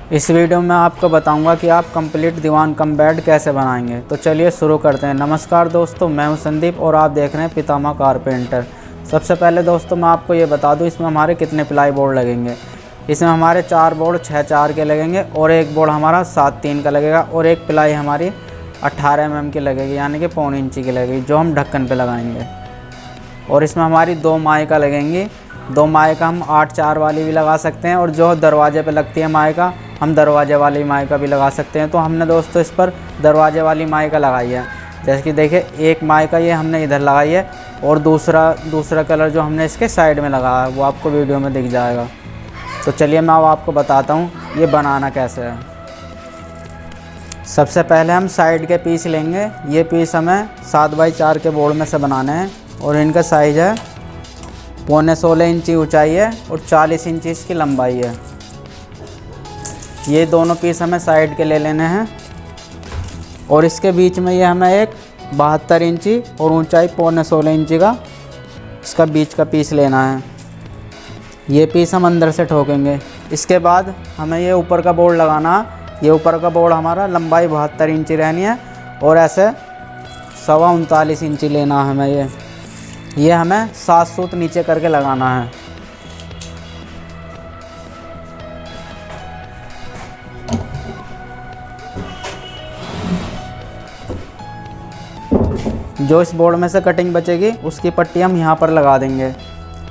इस वीडियो में आपको बताऊंगा कि आप कंप्लीट दीवान कम बेड कैसे बनाएंगे। तो चलिए शुरू करते हैं। नमस्कार दोस्तों, मैं हूं संदीप और आप देख रहे हैं पितामह कारपेंटर। सबसे पहले दोस्तों मैं आपको ये बता दूं इसमें हमारे कितने प्लाई बोर्ड लगेंगे। इसमें हमारे 4 बोर्ड 6-4 के लगेंगे और एक बोर्ड हमारा 7-3 का लगेगा और एक प्लाई हमारी 18 mm की लगेगी, यानी कि 1.25 इंची की लगेगी, जो हम ढक्कन पर लगाएँगे। और इसमें हमारी 2 माइका लगेंगी। 2 माइका हम 8-4 वाली भी लगा सकते हैं और जो दरवाजे पे लगती है माइका, हम दरवाजे वाली माइका भी लगा सकते हैं। तो हमने दोस्तों इस पर दरवाजे वाली माइका लगाई है। जैसे कि देखिए, एक माइका ये हमने इधर लगाई है और दूसरा कलर जो हमने इसके साइड में लगाया है वो आपको वीडियो में दिख जाएगा। तो चलिए मैं अब आपको बताता हूँ ये बनाना कैसे है। सबसे पहले हम साइड के पीस लेंगे। ये पीस हमें 7x4 के बोर्ड में से बनाने हैं और इनका साइज़ है 15.5 इंची ऊंचाई है और 40 इंची इसकी लंबाई है। ये दोनों पीस हमें साइड के ले लेने हैं और इसके बीच में ये हमें एक 72 इंची और ऊंचाई 15.5 इंची का इसका बीच का पीस लेना है। ये पीस हम अंदर से ठोकेंगे। इसके बाद हमें ये ऊपर का बोर्ड लगाना। ये ऊपर का बोर्ड हमारा लंबाई 72 इंची रहनी है और ऐसे 39.25 इंची लेना है हमें। ये हमें 7 सूत नीचे करके लगाना है। जो इस बोर्ड में से कटिंग बचेगी उसकी पट्टी हम यहाँ पर लगा देंगे।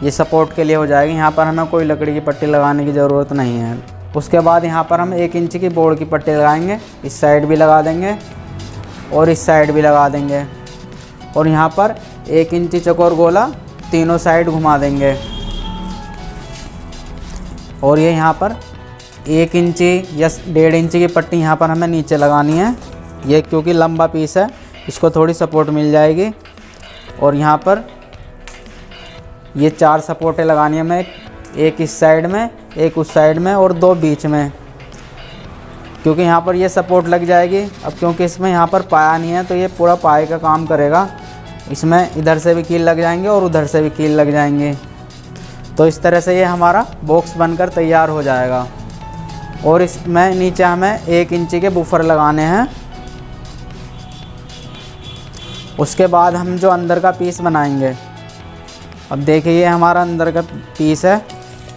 ये सपोर्ट के लिए हो जाएगी। यहाँ पर हमें कोई लकड़ी की पट्टी लगाने की ज़रूरत नहीं है। उसके बाद यहाँ पर हम 1 इंची की बोर्ड की पट्टी लगाएंगे। इस साइड भी लगा देंगे और इस साइड भी लगा देंगे और यहाँ पर 1 इंची चौकोर गोला तीनों साइड घुमा देंगे। और ये यहाँ पर 1 इंची या 1.5 इंची की पट्टी यहाँ पर हमें नीचे लगानी है। ये क्योंकि लंबा पीस है इसको थोड़ी सपोर्ट मिल जाएगी। और यहाँ पर ये 4 सपोर्टें लगानी है हमें, एक इस साइड में, एक उस साइड में और 2 बीच में, क्योंकि यहाँ पर ये सपोर्ट लग जाएगी। अब क्योंकि इसमें यहाँ पर पाया नहीं है तो ये पूरा पाए का काम करेगा। इसमें इधर से भी कील लग जाएंगे और उधर से भी कील लग जाएंगे। तो इस तरह से ये हमारा बॉक्स बनकर तैयार हो जाएगा। और इसमें नीचे हमें 1 इंची के बुफर लगाने हैं। उसके बाद हम जो अंदर का पीस बनाएंगे, अब देखिए ये हमारा अंदर का पीस है।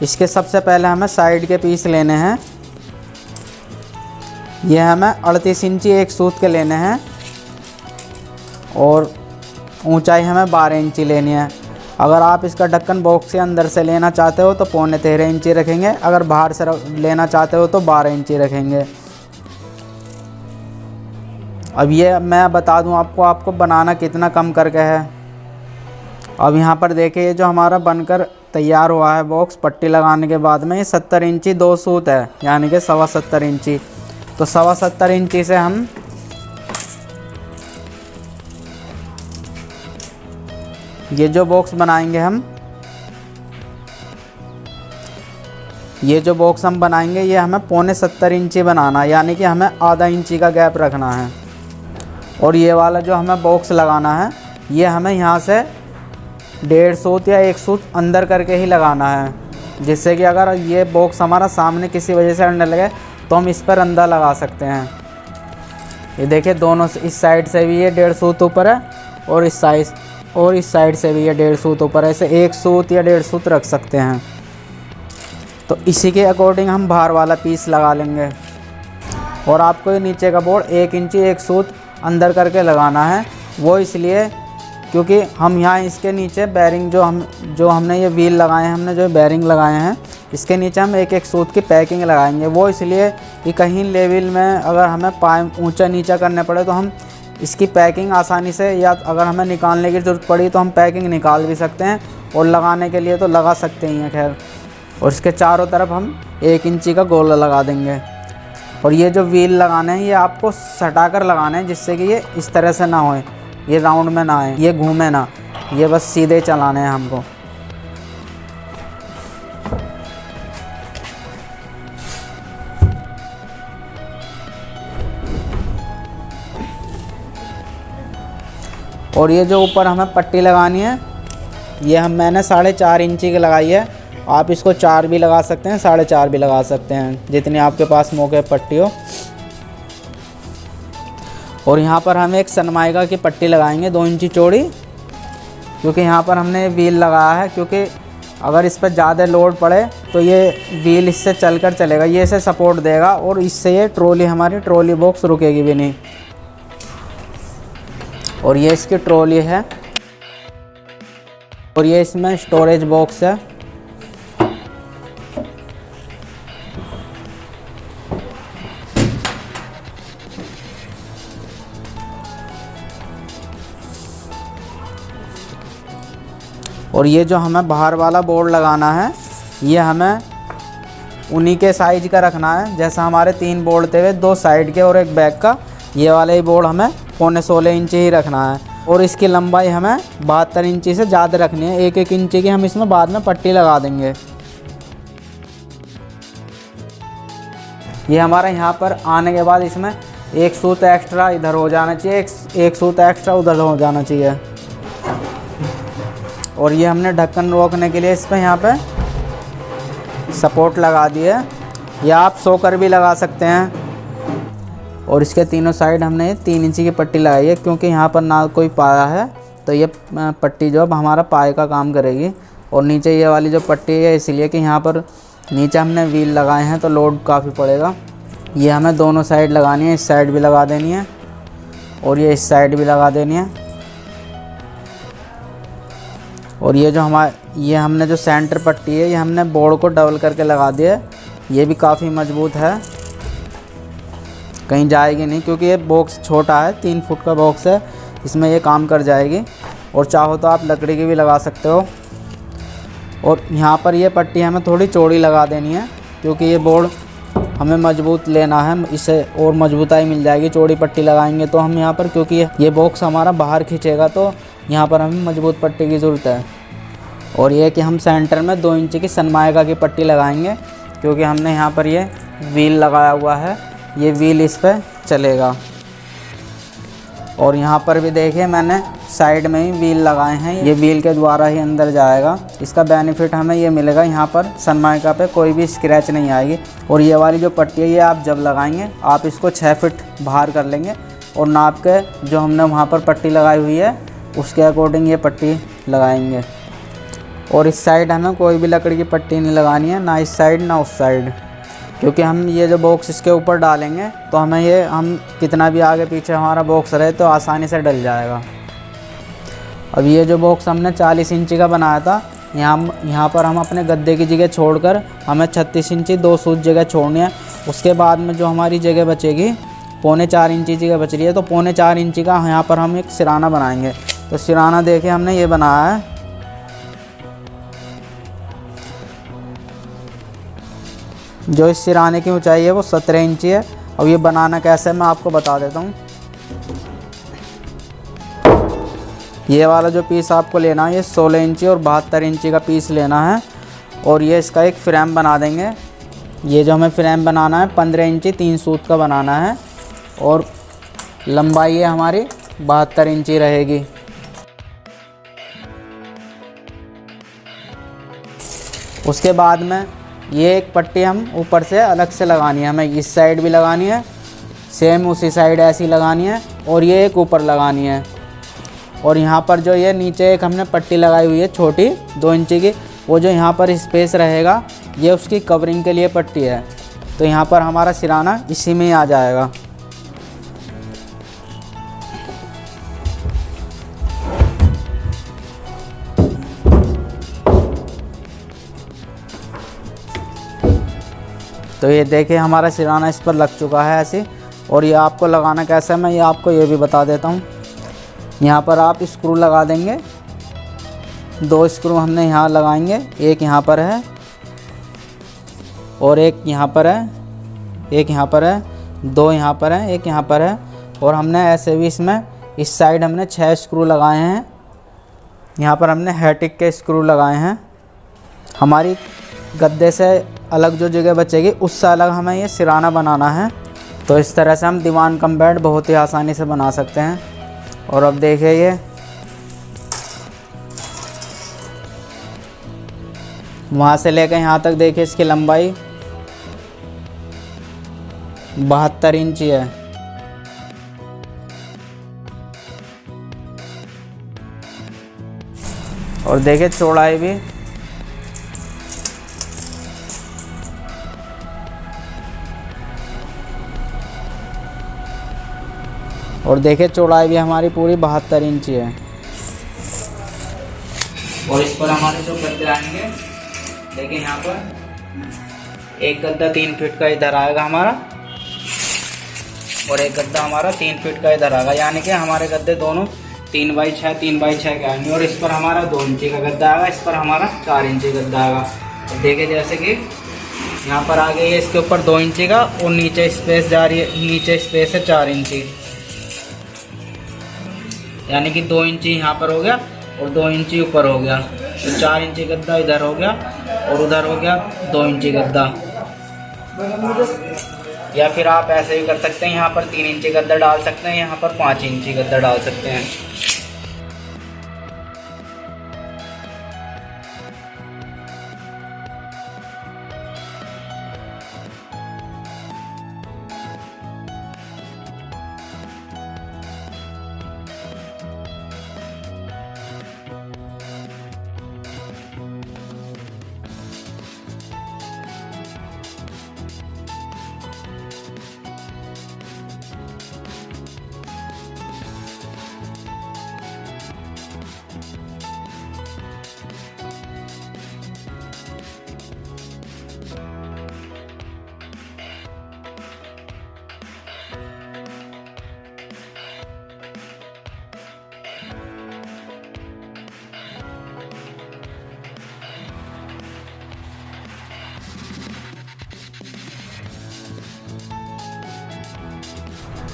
इसके सबसे पहले हमें साइड के पीस लेने हैं। ये हमें 38 इंची एक सूत के लेने हैं और ऊंचाई हमें 12 इंची लेनी है। अगर आप इसका ढक्कन बॉक्स के अंदर से लेना चाहते हो तो 13.25 इंची रखेंगे। अगर बाहर से लेना चाहते हो तो 12 इंची रखेंगे। अब ये मैं बता दूं आपको बनाना कितना कम करके है। अब यहाँ पर देखिए ये जो हमारा बनकर तैयार हुआ है बॉक्स, पट्टी लगाने के बाद में ये 70 इंची 2 सूत है, यानी कि 70.25 इंची। तो 70.25 इंची से हम ये जो बॉक्स बनाएंगे ये जो बॉक्स हम बनाएंगे ये हमें 70.25 इंची बनाना है, यानी कि हमें आधा इंची का गैप रखना है। और ये वाला जो हमें बॉक्स लगाना है ये हमें यहाँ से 1.5 सूत या 1 सूत अंदर करके ही लगाना है, जिससे कि अगर ये बॉक्स हमारा सामने किसी वजह से अंदर लगे तो हम इस पर अंदर लगा सकते हैं। ये देखिए दोनों इस साइड से भी ये 1.5 सूत ऊपर है और इस साइड से भी ये 1.5 सूत ऊपर है। ऐसे 1 सूत या 1.5 सूत रख सकते हैं। तो इसी के अकॉर्डिंग हम बाहर वाला पीस लगा लेंगे। और आपको ये नीचे का बोर्ड 1 इंची 1 सूत अंदर करके लगाना है। वो इसलिए क्योंकि हम यहाँ इसके नीचे बेरिंग जो हमने ये व्हील लगाए हैं, हमने जो बेरिंग लगाए हैं इसके नीचे हम 1-1 सूत की पैकिंग लगाएंगे। वो इसलिए कि कहीं लेवल में अगर हमें पाइप ऊंचा नीचा करने पड़े तो हम इसकी पैकिंग आसानी से, या अगर हमें निकालने की ज़रूरत पड़ी तो हम पैकिंग निकाल भी सकते हैं और लगाने के लिए तो लगा सकते ही हैं। खैर, और इसके चारों तरफ हम 1 इंची का गोला लगा देंगे। और ये जो व्हील लगाने हैं ये आपको सटाकर लगाने हैं, जिससे कि ये इस तरह से ना होए, ये राउंड में ना आए, ये घूमे ना, ये बस सीधे चलाने हैं हमको। और ये जो ऊपर हमें पट्टी लगानी है ये मैंने 4.5 इंची की लगाई है। आप इसको 4 भी लगा सकते हैं, 4.5 भी लगा सकते हैं, जितनी आपके पास मौके पट्टी हो। और यहाँ पर हम एक सनमाइका की पट्टी लगाएंगे 2 इंची चौड़ी, क्योंकि यहाँ पर हमने व्हील लगाया है, क्योंकि अगर इस पर ज़्यादा लोड पड़े तो ये व्हील इससे चलकर चलेगा, ये इसे सपोर्ट देगा और इससे ये ट्रॉली हमारी ट्रॉली बॉक्स रुकेगी भी नहीं। और ये इसकी ट्रॉली है और ये इसमें स्टोरेज बॉक्स है। और ये जो हमें बाहर वाला बोर्ड लगाना है, ये हमें उन्हीं के साइज का रखना है। जैसा हमारे 3 बोर्ड थे, 2 साइड के और एक बैक का, ये वाला ही बोर्ड हमें 15.16 इंची ही रखना है। और इसकी लंबाई हमें 72 इंची से ज़्यादा रखनी है। 1-1 इंची की हम इसमें बाद में पट्टी लगा देंगे। ये हमारा यहाँ पर आने के बाद इसमें एक सूत एक्स्ट्रा इधर हो जाना चाहिए, एक सूत एक्स्ट्रा उधर हो जाना चाहिए। और ये हमने ढक्कन रोकने के लिए इस पर यहाँ पे सपोर्ट लगा दी है, या आप सोकर भी लगा सकते हैं। और इसके तीनों साइड हमने 3 इंची की पट्टी लगाई है, क्योंकि यहाँ पर ना कोई पाया है तो ये पट्टी जो अब हमारा पाए का काम करेगी। और नीचे ये वाली जो पट्टी है, इसलिए कि यहाँ पर नीचे हमने व्हील लगाए हैं तो लोड काफ़ी पड़ेगा। ये हमें दोनों साइड लगानी है, इस साइड भी लगा देनी है और ये इस साइड भी लगा देनी है। और ये जो हमने जो सेंटर पट्टी है, ये हमने बोर्ड को डबल करके लगा दिया है। ये भी काफ़ी मजबूत है, कहीं जाएगी नहीं, क्योंकि ये बॉक्स छोटा है, 3 फुट का बॉक्स है, इसमें ये काम कर जाएगी। और चाहो तो आप लकड़ी की भी लगा सकते हो। और यहाँ पर ये पट्टी हमें थोड़ी चौड़ी लगा देनी है, क्योंकि ये बोर्ड हमें मजबूत लेना है, इसे और मजबूताई मिल जाएगी। चौड़ी पट्टी लगाएंगे तो हम यहाँ पर, क्योंकि ये बॉक्स हमारा बाहर खींचेगा, तो यहाँ पर हमें मजबूत पट्टी की ज़रूरत है। और ये कि हम सेंटर में 2 इंची की सनमाइका की पट्टी लगाएंगे, क्योंकि हमने यहाँ पर ये व्हील लगाया हुआ है, ये व्हील इस पर चलेगा। और यहाँ पर भी देखिए मैंने साइड में ही व्हील लगाए हैं, ये व्हील के द्वारा ही अंदर जाएगा। इसका बेनिफिट हमें ये मिलेगा, यहाँ पर सनमाइका पे कोई भी स्क्रैच नहीं आएगी। और ये वाली जो पट्टी है, ये आप जब लगाएंगे आप इसको 6 फीट बाहर कर लेंगे और नाप के जो हमने वहाँ पर पट्टी लगाई हुई है उसके अकॉर्डिंग ये पट्टी लगाएंगे। और इस साइड हमें कोई भी लकड़ी की पट्टी नहीं लगानी है, ना इस साइड ना उस साइड, क्योंकि हम ये जो बॉक्स इसके ऊपर डालेंगे तो हम कितना भी आगे पीछे हमारा बॉक्स रहे तो आसानी से डल जाएगा। अब ये जो बॉक्स हमने 40 इंची का बनाया था, यहाँ पर हम अपने गद्दे की जगह छोड़कर हमें 36 इंची 2 सूत जगह छोड़नी है। उसके बाद में जो हमारी जगह बचेगी 4.25 इंची जगह बच रही है, तो 4.25 इंची का यहाँ पर हम एक सिराना बनाएंगे। तो सिराना देखिए हमने ये बनाया है, जो इस सिराने की ऊंचाई है वो 17 इंची है। अब ये बनाना कैसे है मैं आपको बता देता हूँ। ये वाला जो पीस आपको लेना है, ये 16 इंची और 72 इंची का पीस लेना है। और ये इसका एक फ्रेम बना देंगे। ये जो हमें फ्रेम बनाना है 15 इंची 3 सूत का बनाना है, और लंबाई है हमारी 72 इंची रहेगी। उसके बाद में ये एक पट्टी हम ऊपर से अलग से लगानी है, हमें इस साइड भी लगानी है, सेम उसी साइड ऐसी लगानी है, और ये एक ऊपर लगानी है। और यहाँ पर जो ये नीचे एक हमने पट्टी लगाई हुई है छोटी 2 इंची की, वो जो यहाँ पर स्पेस रहेगा ये उसकी कवरिंग के लिए पट्टी है। तो यहाँ पर हमारा सिराना इसी में ही आ जाएगा। तो ये देखिए हमारा सिराना इस पर लग चुका है ऐसे। और ये आपको लगाना कैसे है मैं ये आपको ये भी बता देता हूँ। यहाँ पर आप स्क्रू लगा देंगे, 2 स्क्रू हमने यहाँ लगाएंगे, एक यहाँ पर है और एक यहाँ पर है, एक यहाँ पर है, 2 यहाँ पर है, एक यहाँ पर है। और हमने ऐसे भी इसमें इस साइड हमने 6 स्क्रू लगाए हैं। यहाँ पर हमने हेटिक के स्क्रू लगाए हैं। हमारी गद्दे से अलग जो जगह बचेगी उससे अलग हमें ये सिराना बनाना है। तो इस तरह से हम दीवान कम बेड बहुत ही आसानी से बना सकते हैं। और अब देखिए वहाँ से लेकर यहाँ तक देखिए इसकी लंबाई 72 इंची है। और देखिए चौड़ाई भी भी हमारी पूरी 72 इंची है। और इस पर हमारे जो गद्दे आएंगे, देखिए यहाँ पर एक गद्दा 3 फीट का इधर आएगा हमारा, और एक गद्दा हमारा 3 फीट का इधर आएगा, यानी कि हमारे गद्दे दोनों 3x6 के आएंगे। और इस पर हमारा 2 इंची का गद्दा आएगा, इस पर हमारा 4 इंची गद्दा आएगा। और देखिए जैसे कि यहाँ पर आगे ये इसके ऊपर 2 इंची का, और नीचे स्पेस जा रही है, नीचे स्पेस है 4 इंची, यानी कि 2 इंची यहाँ पर हो गया और 2 इंची ऊपर हो गया। तो 4 इंची गद्दा इधर हो गया और उधर हो गया 2 इंची गद्दा। या फिर आप ऐसे भी कर सकते हैं, यहाँ पर 3 इंची गद्दा डाल सकते हैं, यहाँ पर 5 इंची गद्दा डाल सकते हैं।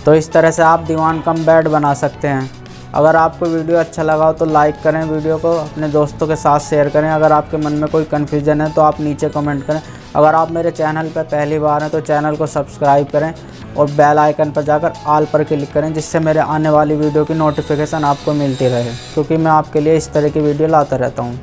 तो इस तरह से आप दीवान कम बेड बना सकते हैं। अगर आपको वीडियो अच्छा लगा हो तो लाइक करें, वीडियो को अपने दोस्तों के साथ शेयर करें। अगर आपके मन में कोई कन्फ्यूज़न है तो आप नीचे कमेंट करें। अगर आप मेरे चैनल पर पहली बार हैं तो चैनल को सब्सक्राइब करें और बेल आइकन पर जाकर ऑल पर क्लिक करें, जिससे मेरे आने वाली वीडियो की नोटिफिकेशन आपको मिलती रहे, क्योंकि मैं आपके लिए इस तरह की वीडियो लाता रहता हूँ।